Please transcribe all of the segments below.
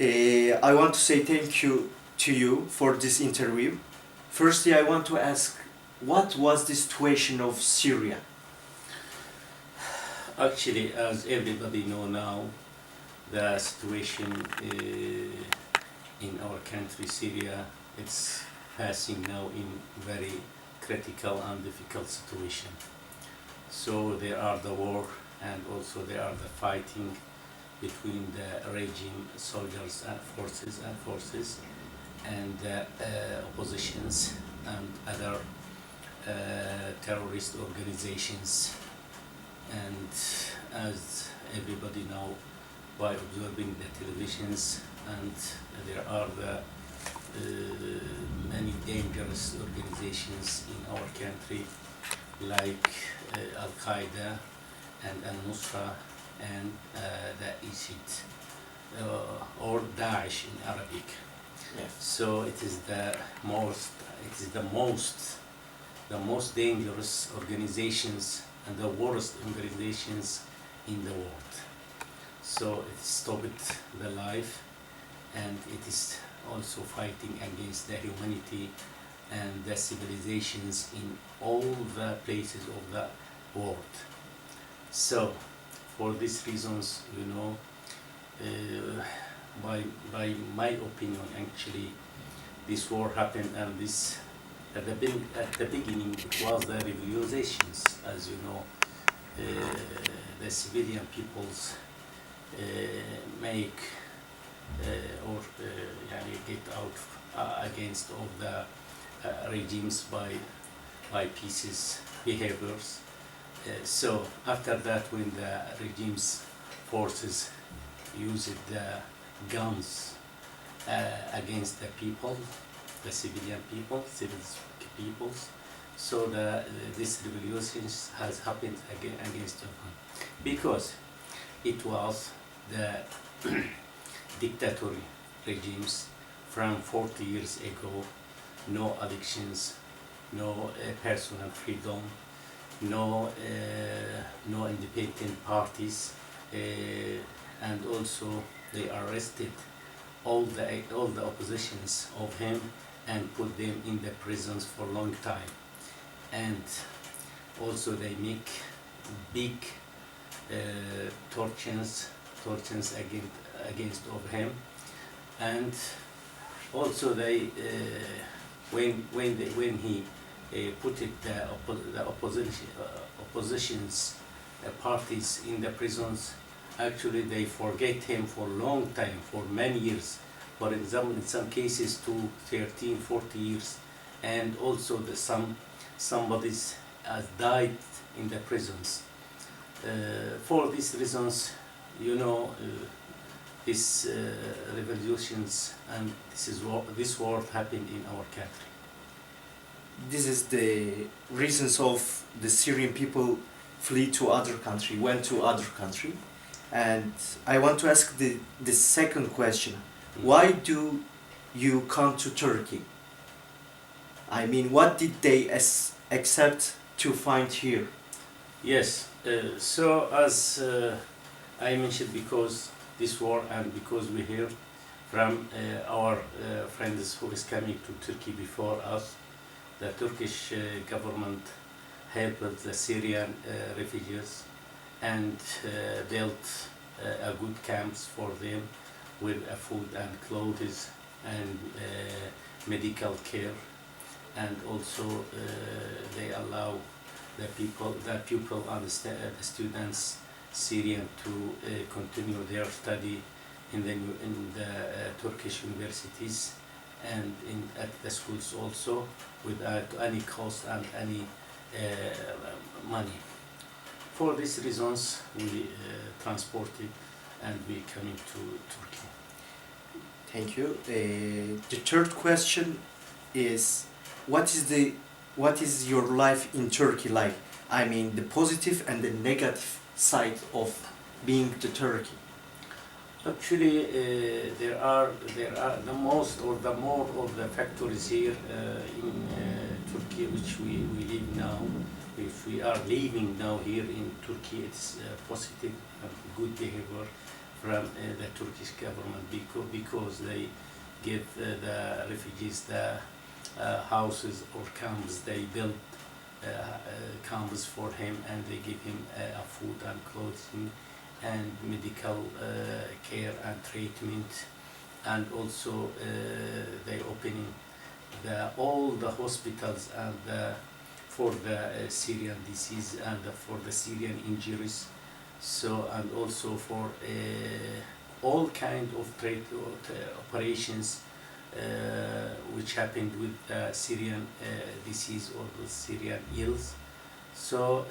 I want to say thank you to you for this interview. Firstly, I want to ask, what was the situation of Syria? Actually, as everybody know now, the situation in our country, Syria, it's passing now in very critical and difficult situation. So there are the war and also there are the fighting between the regime soldiers and forces and the oppositions and other terrorist organizations. And as everybody know by observing the televisions, and there are the many dangerous organizations in our country like Al-Qaeda and Al-Nusra and the ISIS or Daesh in Arabic. Yes. So it is the most dangerous organizations and the worst organizations in the world. So it stopped the life, and it is also fighting against the humanity and the civilizations in all the places of the world. So for these reasons, by my opinion, actually, this war happened, and this at the beginning it was the revolutions, as you know, the civilian peoples make or get out against all the regimes by pieces behaviors. So after that, when the regime's forces used the guns against the people, the civilian people, peoples, so this revolution has happened again against them, because it was the dictatorial regimes from 40 years ago. No elections, no personal freedom, no independent parties, and also they arrested all the oppositions of him and put them in the prisons for a long time. And also they make big tortures against of him. And also they when he put the oppositions parties in the prisons, actually they forget him for a long time, for many years. For example, in some cases to 13, 40 years, and also somebody has died in the prisons. For these reasons, these revolutions and this war happened in our country. This is the reasons of the Syrian people flee to other country, went to other country. And I want to ask the second question. Why do you come to Turkey? I mean, what did they accept to find here? Yes, so as I mentioned, because this war and because we hear from our friends who is coming to Turkey before us, the Turkish government helped the Syrian refugees and built a good camps for them with food and clothes and medical care, and also they allow the pupil and the students Syrian to continue their study in the Turkish universities and at the schools also without any cost and any money. For these reasons, we transported and we coming to Turkey. Thank you. The third question is, what is your life in Turkey like? I mean, the positive and the negative side of being to Turkey. Actually, there are the most or the more of the factories here in Turkey which we live now. If we are living now here in Turkey, it's positive and good behavior from the Turkish government because they give the refugees the houses or camps. They build camps for him, and they give him food and clothing and medical care and treatment, and also they opening all the hospitals and for the Syrian disease and for the Syrian injuries. So, and also for all kind of trade operations which happened with the Syrian disease or the Syrian ills. So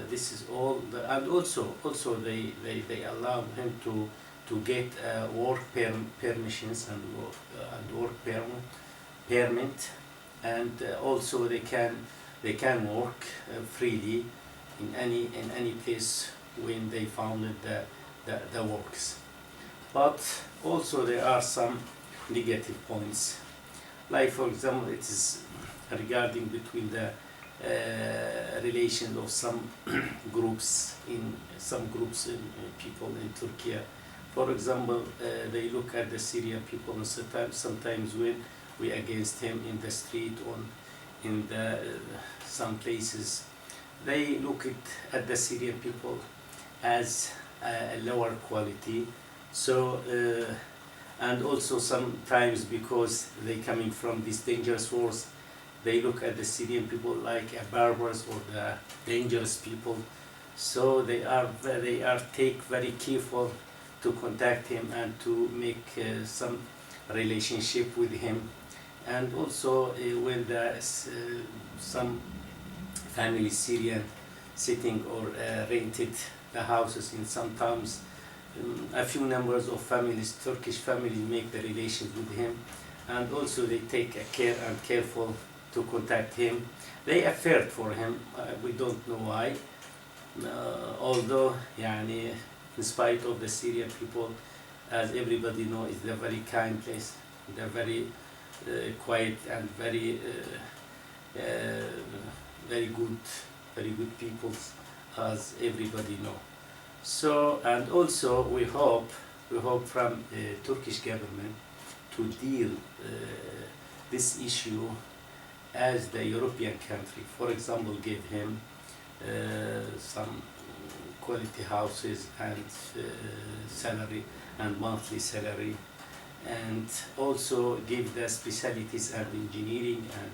this is all, and also they allow him to get work permissions and work permit, and also they can work freely in any place when they founded the works. But also there are some negative points, like for example it is regarding between the relations of some groups in people in Turkey. For example, they look at the Syrian people, and sometimes when we against him in the street or in the some places, they look at the Syrian people as a lower quality. So and also sometimes because they coming from these dangerous wars, they look at the Syrian people like a barbars or the dangerous people. So they are take very careful to contact him and to make some relationship with him. And also when some family Syrian sitting or rented the houses, in sometimes a few numbers of families, Turkish families, make the relations with him, and also they take a care and careful to contact him. They affaired for him. We don't know why. Although, yani, in spite of the Syrian people, as everybody knows, it's a very kind place. They're very quiet and very good people, as everybody know. So, and also we hope from Turkish government to deal this issue as the European country. For example, give him some quality houses and salary and monthly salary, and also give the specialties and engineering and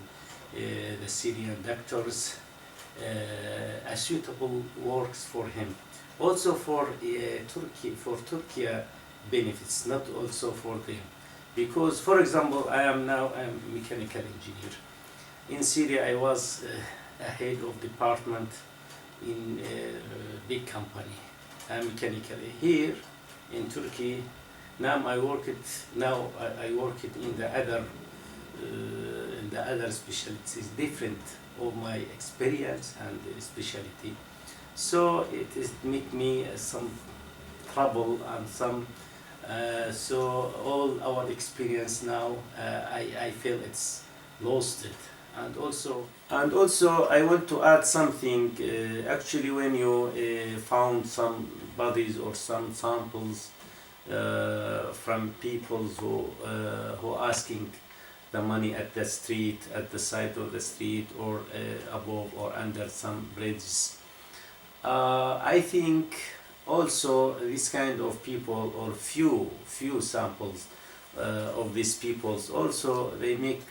the Syrian doctors a suitable works for him. Also for Turkey benefits, not also for them. Because, for example, I am now a mechanical engineer. In Syria, I was a head of department in a big company, mechanically. Here in Turkey, now I work it in the other specialties, different of my experience and specialty. So it is make me some trouble and some. So all our experience now, I feel it's lost it. And also I want to add something. Actually, when you found some bodies or some samples from people who asking the money at the street, at the side of the street, or above or under some bridges, I think also this kind of people, or few samples of these peoples, also they make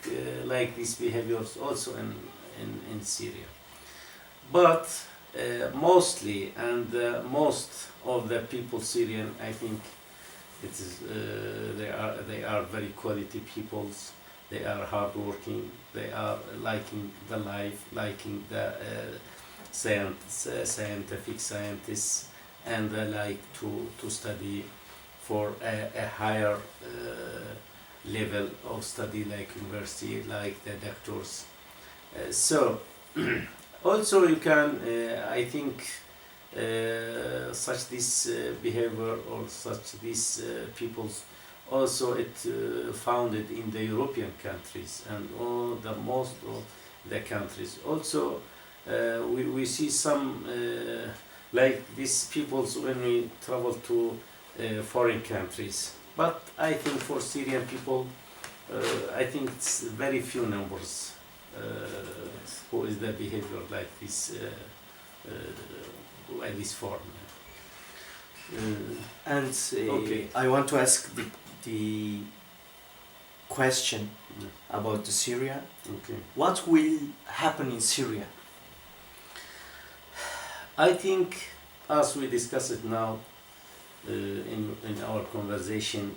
like these behaviors also in Syria. But mostly, and most of the people Syrian, I think it is they are very quality peoples. They are hardworking. They are liking the life, liking the scientific scientists, and they like to study for a higher level of study, like university, like the doctors. So also you can, I think, such this behavior or such these peoples, also it founded in the European countries and all the most of the countries. Also we see some like these peoples when we travel to foreign countries. But I think for Syrian people, I think it's very few numbers who is the behavior like this, like this form. And Okay. I want to ask the question about the Syria. Okay. What will happen in Syria? I think, as we discussed it now in our conversation,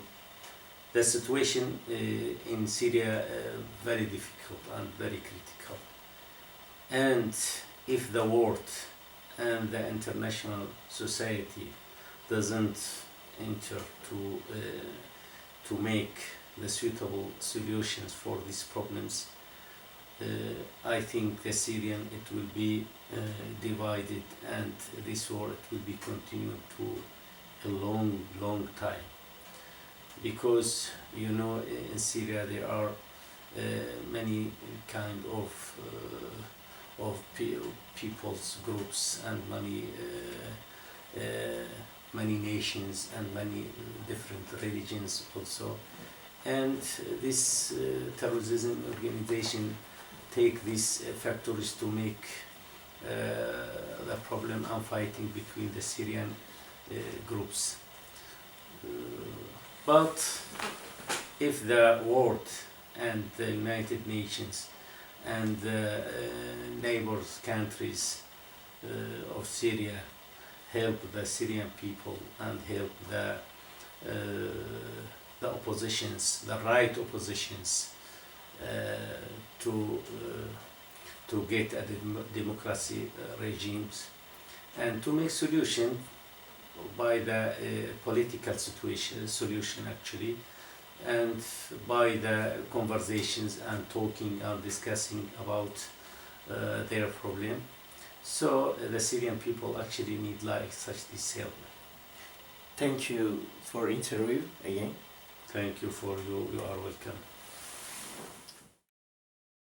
the situation in Syria very difficult and very critical. And if the world and the international society doesn't enter to make the suitable solutions for these problems, I think the Syrian it will be divided, and this war it will be continued to a long time, because you know in Syria there are many kind of peoples groups and many nations and many different religions also, and this terrorism organization take these factors to make the problem and fighting between the Syrian groups. But if the world and the United Nations and the neighbors countries of Syria help the Syrian people and help the oppositions, the right oppositions, to get a democracy regimes, and to make solution by the political solution actually, and by the conversations and talking and discussing about their problem. So the Syrian people actually need like such this help. Thank you for interview again. Thank you for you. You are welcome.